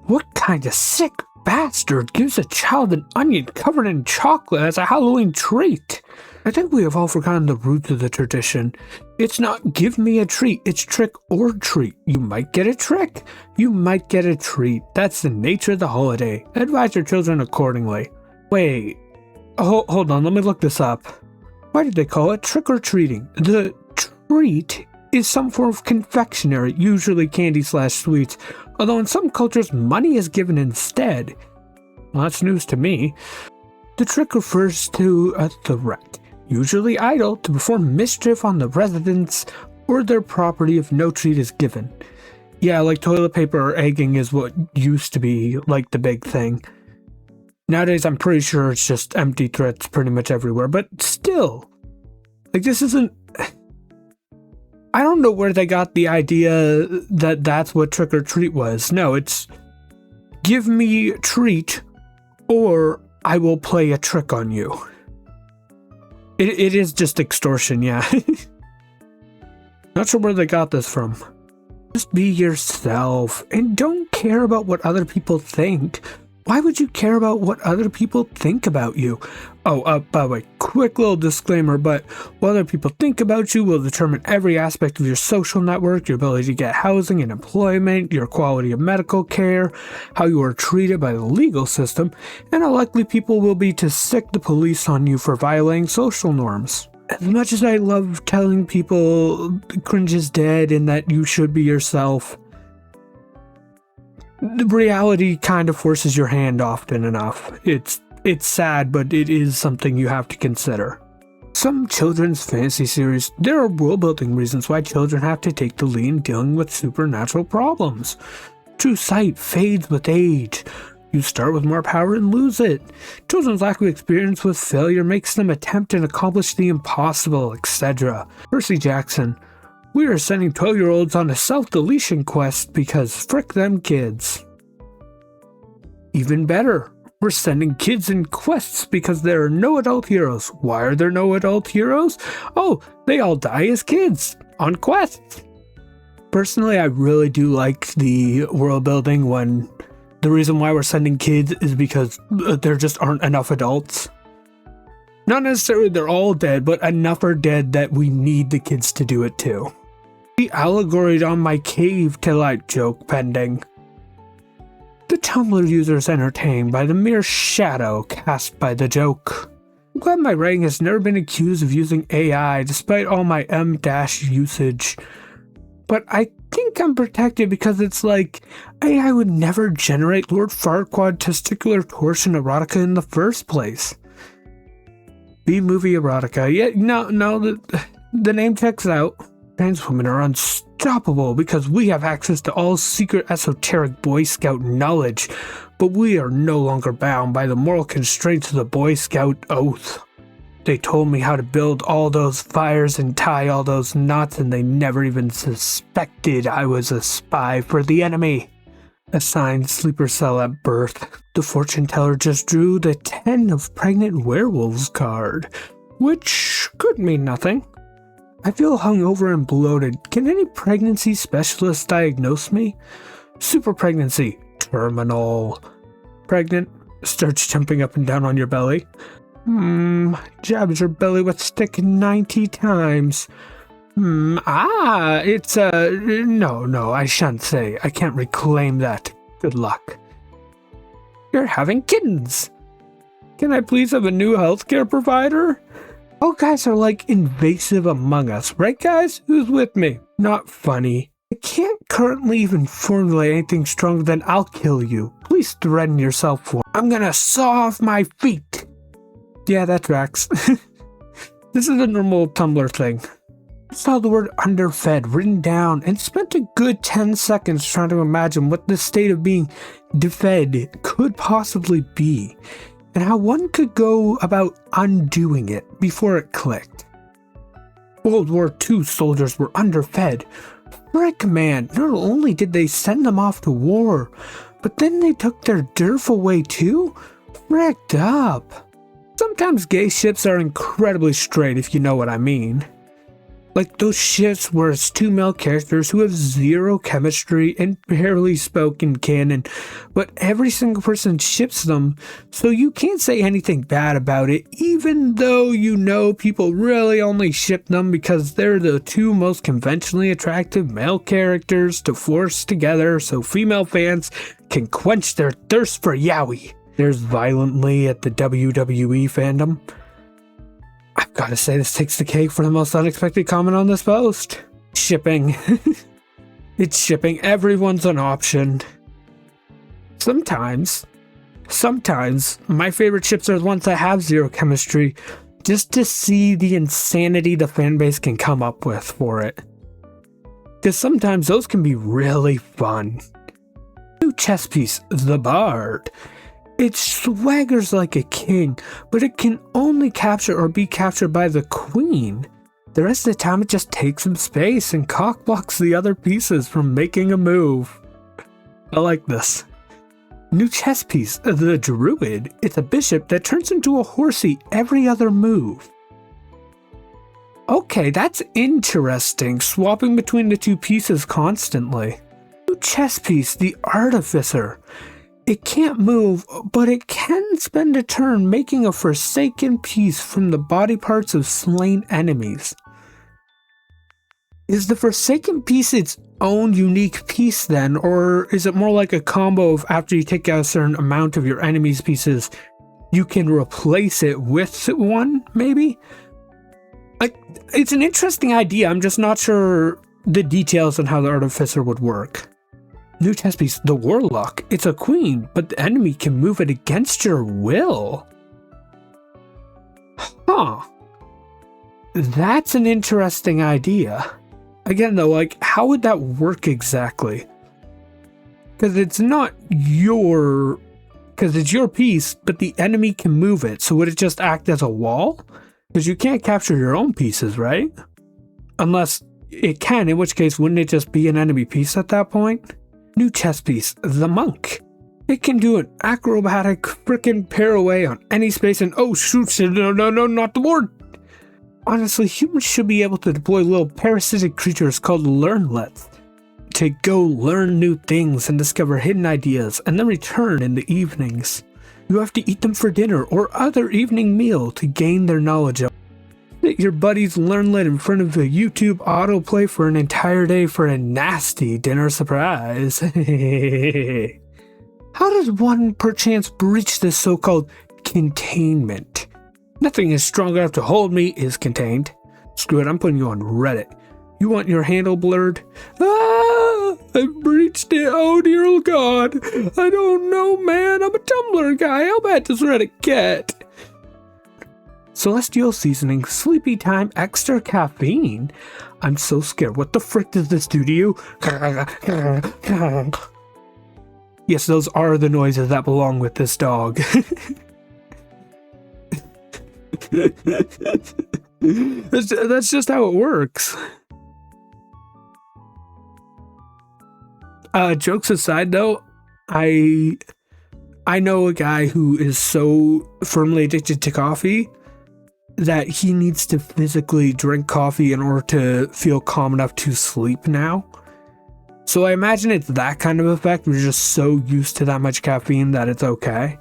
What kind of sick bastard gives a child an onion covered in chocolate as a Halloween treat? I think we have all forgotten the roots of the tradition. It's not give me a treat, it's trick or treat. You might get a trick, you might get a treat. That's the nature of the holiday. Advise your children accordingly. Wait, hold on, let me look this up. Why did they call it trick-or-treating? The treat is some form of confectionery, usually candy/sweets, although in some cultures money is given instead. Well, that's news to me. The trick refers to a threat, usually idle, to perform mischief on the residents or their property if no treat is given. Yeah, like toilet paper or egging is what used to be like the big thing. Nowadays, I'm pretty sure it's just empty threats pretty much everywhere, but still, like this isn't... I don't know where they got the idea that that's what trick or treat was. No, it's give me a treat or I will play a trick on you. It is just extortion, yeah. Not sure where they got this from. Just be yourself and don't care about what other people think. Why would you care about what other people think about you? Oh, by the way, quick little disclaimer, but what other people think about you will determine every aspect of your social network, your ability to get housing and employment, your quality of medical care, how you are treated by the legal system, and how likely people will be to stick the police on you for violating social norms. As much as I love telling people cringe is dead and that you should be yourself, the reality kind of forces your hand often enough. It's sad, but it is something you have to consider. Some children's fantasy series, there are world-building reasons why children have to take the lead in dealing with supernatural problems. True sight fades with age. You start with more power and lose it. Children's lack of experience with failure makes them attempt and accomplish the impossible, etc. Percy Jackson. We are sending 12-year-olds on a self-deletion quest because frick them kids. Even better, we're sending kids in quests because there are no adult heroes. Why are there no adult heroes? Oh, they all die as kids on quests. Personally, I really do like the world building when the reason why we're sending kids is because there just aren't enough adults. Not necessarily they're all dead, but enough are dead that we need the kids to do it too. The allegory on my cave to light joke pending. The Tumblr user is entertained by the mere shadow cast by the joke. I'm glad my writing has never been accused of using AI despite all my M-usage. But I think I'm protected because it's like, AI would never generate Lord Farquaad testicular torsion erotica in the first place. B-movie erotica. Yeah, no, the name checks out. Trans women are unstoppable because we have access to all secret esoteric Boy Scout knowledge, but we are no longer bound by the moral constraints of the Boy Scout oath. They told me how to build all those fires and tie all those knots, and they never even suspected I was a spy for the enemy. Assigned sleeper cell at birth. The fortune teller just drew the 10 of pregnant werewolves card, which could mean nothing. I feel hungover and bloated. Can any pregnancy specialist diagnose me? Super pregnancy. Terminal. Pregnant. Starts jumping up and down on your belly. Jabs your belly with stick 90 times. It's no, I shan't say. I can't reclaim that. Good luck. You're having kittens. Can I please have a new healthcare provider? All guys are like invasive among us, right guys? Who's with me? Not funny. I can't currently even formulate anything stronger than I'll kill you. Please threaten yourself for I'm gonna saw off my feet. Yeah, that tracks. This is a normal Tumblr thing. I saw the word underfed written down and spent a good 10 seconds trying to imagine what the state of being defed could possibly be, and how one could go about undoing it before it clicked. World War II soldiers were underfed. Frick man, not only did they send them off to war, but then they took their derf away too? Fricked up. Sometimes gay ships are incredibly straight if you know what I mean. Like those ships where it's two male characters who have zero chemistry and barely spoke in canon, but every single person ships them, so you can't say anything bad about it, even though you know people really only ship them because they're the two most conventionally attractive male characters to force together so female fans can quench their thirst for yaoi. There's violently at the WWE fandom. I've got to say, this takes the cake for the most unexpected comment on this post. Shipping. It's shipping. Everyone's an option. Sometimes, my favorite ships are the ones that have zero chemistry, just to see the insanity the fanbase can come up with for it. Because sometimes those can be really fun. New chess piece, the Bard. It swaggers like a king, but it can only capture or be captured by the queen. The rest of the time it just takes some space and cockblocks the other pieces from making a move. I like this. New chess piece, the Druid. It's a bishop that turns into a horsey every other move. Okay, that's interesting, swapping between the two pieces constantly. New chess piece, the Artificer. It can't move, but it can spend a turn making a forsaken piece from the body parts of slain enemies. Is the forsaken piece its own unique piece then, or is it more like a combo of after you take out a certain amount of your enemy's pieces, you can replace it with one, maybe? It's an interesting idea, I'm just not sure the details on how the Artificer would work. New chess piece, the Warlock. It's a queen, but the enemy can move it against your will. Huh. That's an interesting idea. Again though, like, how would that work exactly? Because it's not your... Because it's your piece, but the enemy can move it, so would it just act as a wall? Because you can't capture your own pieces, right? Unless it can, in which case wouldn't it just be an enemy piece at that point? New chess piece, the Monk. It can do an acrobatic frickin' paraway on any space and oh shoot, no, not the board. Honestly, humans should be able to deploy little parasitic creatures called learnlets to go learn new things and discover hidden ideas and then return in the evenings. You have to eat them for dinner or other evening meal to gain their knowledge of. Sit your buddy's learnlet in front of a YouTube autoplay for an entire day for a nasty dinner surprise. How does one perchance breach this so-called containment? Nothing is strong enough to hold me is contained. Screw it, I'm putting you on Reddit. You want your handle blurred? Ah, I breached it. Oh dear God. I don't know, man. I'm a Tumblr guy. How bad does Reddit get? Celestial seasoning, sleepy time, extra caffeine. I'm so scared. What the frick does this do to you? Yes, those are the noises that belong with this dog. That's just how it works. Jokes aside though, I know a guy who is so firmly addicted to coffee that he needs to physically drink coffee in order to feel calm enough to sleep now. So I imagine it's that kind of effect. We're just so used to that much caffeine that it's okay.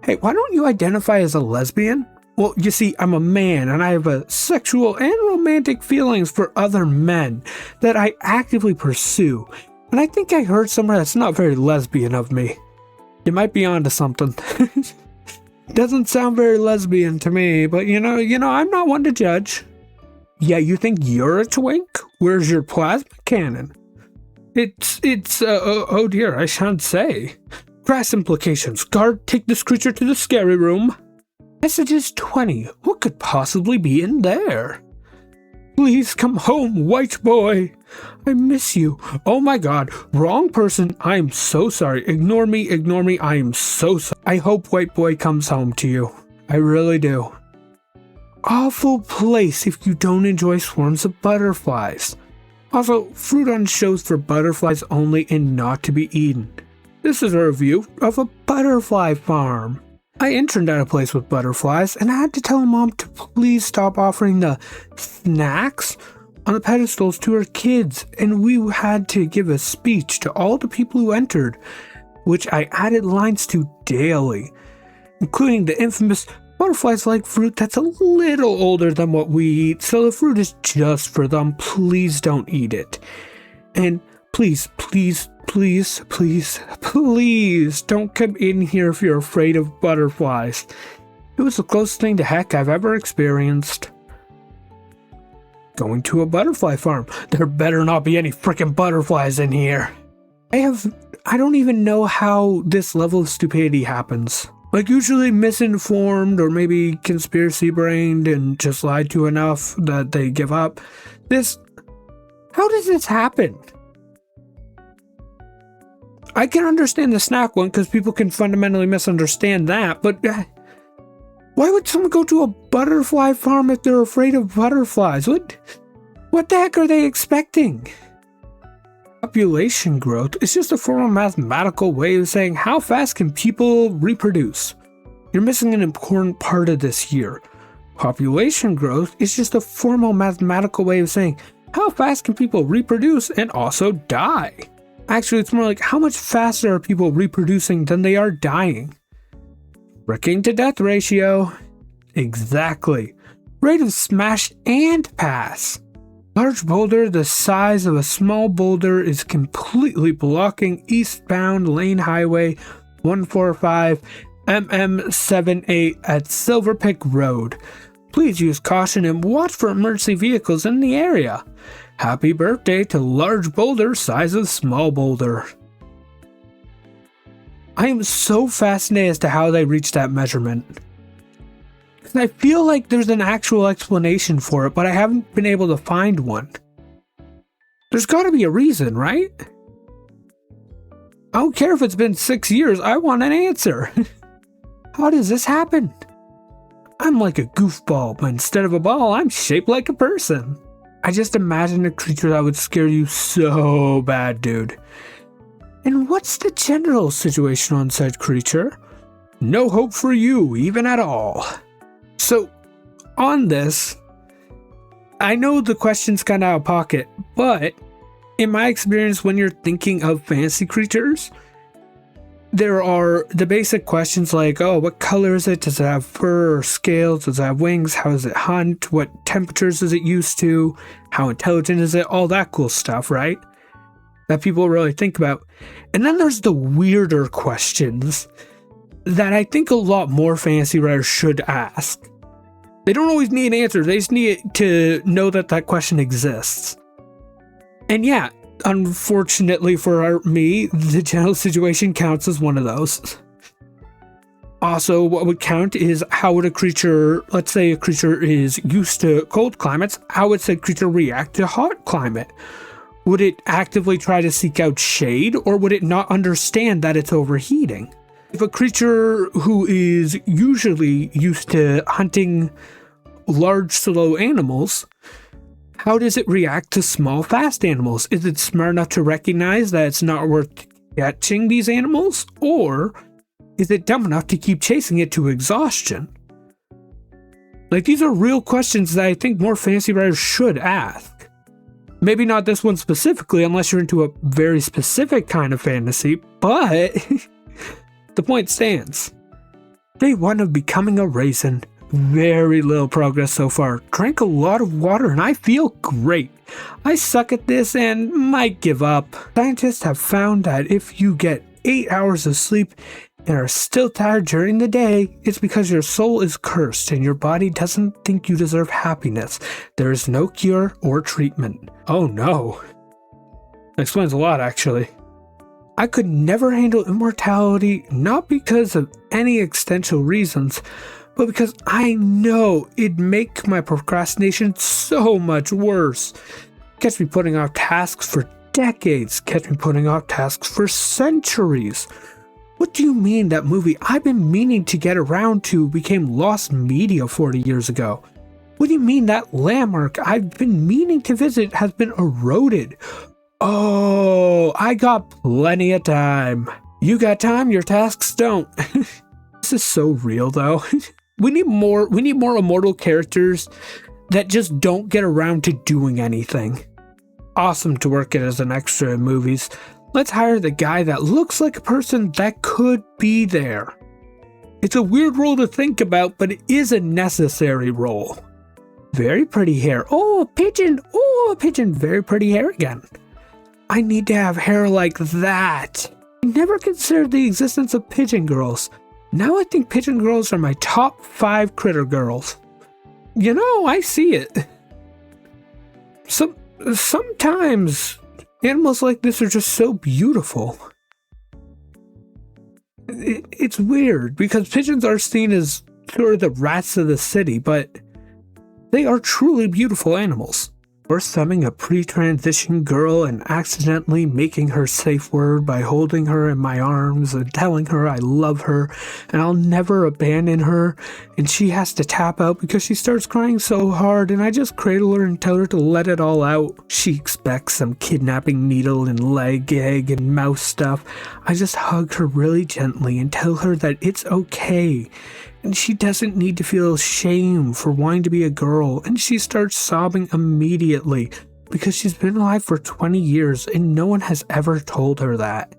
Hey, why don't you identify as a lesbian? Well, you see, I'm a man and I have a sexual and romantic feelings for other men that I actively pursue. And I think I heard somewhere that's not very lesbian of me. You might be onto something. Doesn't sound very lesbian to me, but you know, I'm not one to judge. Yeah, you think you're a twink? Where's your plasma cannon? Oh dear, I shan't say. Crass implications. Guard, take this creature to the scary room. Messages 20. What could possibly be in there? Please come home, white boy. I miss you. Oh my God. Wrong person. I am so sorry. Ignore me. I am so sorry. I hope white boy comes home to you. I really do. Awful place if you don't enjoy swarms of butterflies. Also, fruit on shows for butterflies only and not to be eaten. This is a review of a butterfly farm. I interned at a place with butterflies and I had to tell mom to please stop offering the snacks on the pedestals to our kids, and we had to give a speech to all the people who entered, which I added lines to daily, including the infamous butterflies like fruit that's a little older than what we eat, so the fruit is just for them. Please don't eat it. And please, please, please, please, please don't come in here if you're afraid of butterflies. It was the closest thing to heck I've ever experienced. Going to a butterfly farm. There better not be any frickin' butterflies in here. I don't even know how this level of stupidity happens. Like, usually misinformed or maybe conspiracy brained and just lied to enough that they give up. How does this happen? I can understand the snack one because people can fundamentally misunderstand that, but why would someone go to a butterfly farm if they're afraid of butterflies? What the heck are they expecting? Population growth is just a formal mathematical way of saying how fast can people reproduce. You're missing an important part of this here. Population growth is just a formal mathematical way of saying how fast can people reproduce and also die. Actually, it's more like how much faster are people reproducing than they are dying. Wrecking to death ratio. Exactly. Rate of smash and pass. Large boulder the size of a small boulder is completely blocking eastbound lane highway 145 MM78 at Silver Pick Road. Please use caution and watch for emergency vehicles in the area. Happy birthday to large boulder size of small boulder. I am so fascinated as to how they reached that measurement. I feel like there's an actual explanation for it, but I haven't been able to find one. There's gotta be a reason, right? I don't care if it's been 6 years, I want an answer. How does this happen? I'm like a goofball, but instead of a ball, I'm shaped like a person. I just imagine a creature that would scare you so bad, dude. And what's the general situation on said creature? No hope for you, even at all. So, on this, I know the question's kind of out of pocket, but in my experience, when you're thinking of fantasy creatures, there are the basic questions like, oh, what color is it? Does it have fur or scales? Does it have wings? How does it hunt? What temperatures is it used to? How intelligent is it? All that cool stuff, right? That people really think about. And then there's the weirder questions that I think a lot more fantasy writers should ask. They don't always need an answer, they just need to know that that question exists. And yeah, unfortunately for me, the general situation counts as one of those. Also, what would count is how would a creature, let's say a creature is used to cold climates, how would said creature react to hot climate? Would it actively try to seek out shade, or would it not understand that it's overheating? If a creature who is usually used to hunting large, slow animals, how does it react to small, fast animals? Is it smart enough to recognize that it's not worth catching these animals? Or is it dumb enough to keep chasing it to exhaustion? Like, these are real questions that I think more fantasy writers should ask. Maybe not this one specifically, unless you're into a very specific kind of fantasy, but the point stands. Day 1 of becoming a raisin. Very little progress so far. Drank a lot of water and I feel great. I suck at this and might give up. Scientists have found that if you get 8 hours of sleep and are still tired during the day, it's because your soul is cursed and your body doesn't think you deserve happiness. There is no cure or treatment. Oh no. That explains a lot, actually. I could never handle immortality, not because of any existential reasons, but because I know it'd make my procrastination so much worse. Catch me putting off tasks for decades, catch me putting off tasks for centuries. What do you mean that movie I've been meaning to get around to became lost media 40 years ago? What do you mean that landmark I've been meaning to visit has been eroded? Oh, I got plenty of time. You got time, your tasks don't. This is so real though. We need more immortal characters that just don't get around to doing anything. Awesome to work it as an extra in movies. Let's hire the guy that looks like a person that could be there. It's a weird role to think about, but it is a necessary role. Very pretty hair. Oh, a pigeon. Oh, a pigeon. Very pretty hair again. I need to have hair like that. I never considered the existence of pigeon girls. Now I think pigeon girls are my top 5 critter girls. You know, I see it. Sometimes animals like this are just so beautiful. It's weird because pigeons are seen as sort of the rats of the city, but they are truly beautiful animals. Or thumbing a pre-transition girl and accidentally making her safe word by holding her in my arms and telling her I love her and I'll never abandon her, and she has to tap out because she starts crying so hard and I just cradle her and tell her to let it all out. She expects some kidnapping needle and leg, egg, and mouse stuff. I just hug her really gently and tell her that it's okay. And she doesn't need to feel shame for wanting to be a girl, and she starts sobbing immediately because she's been alive for 20 years and no one has ever told her that.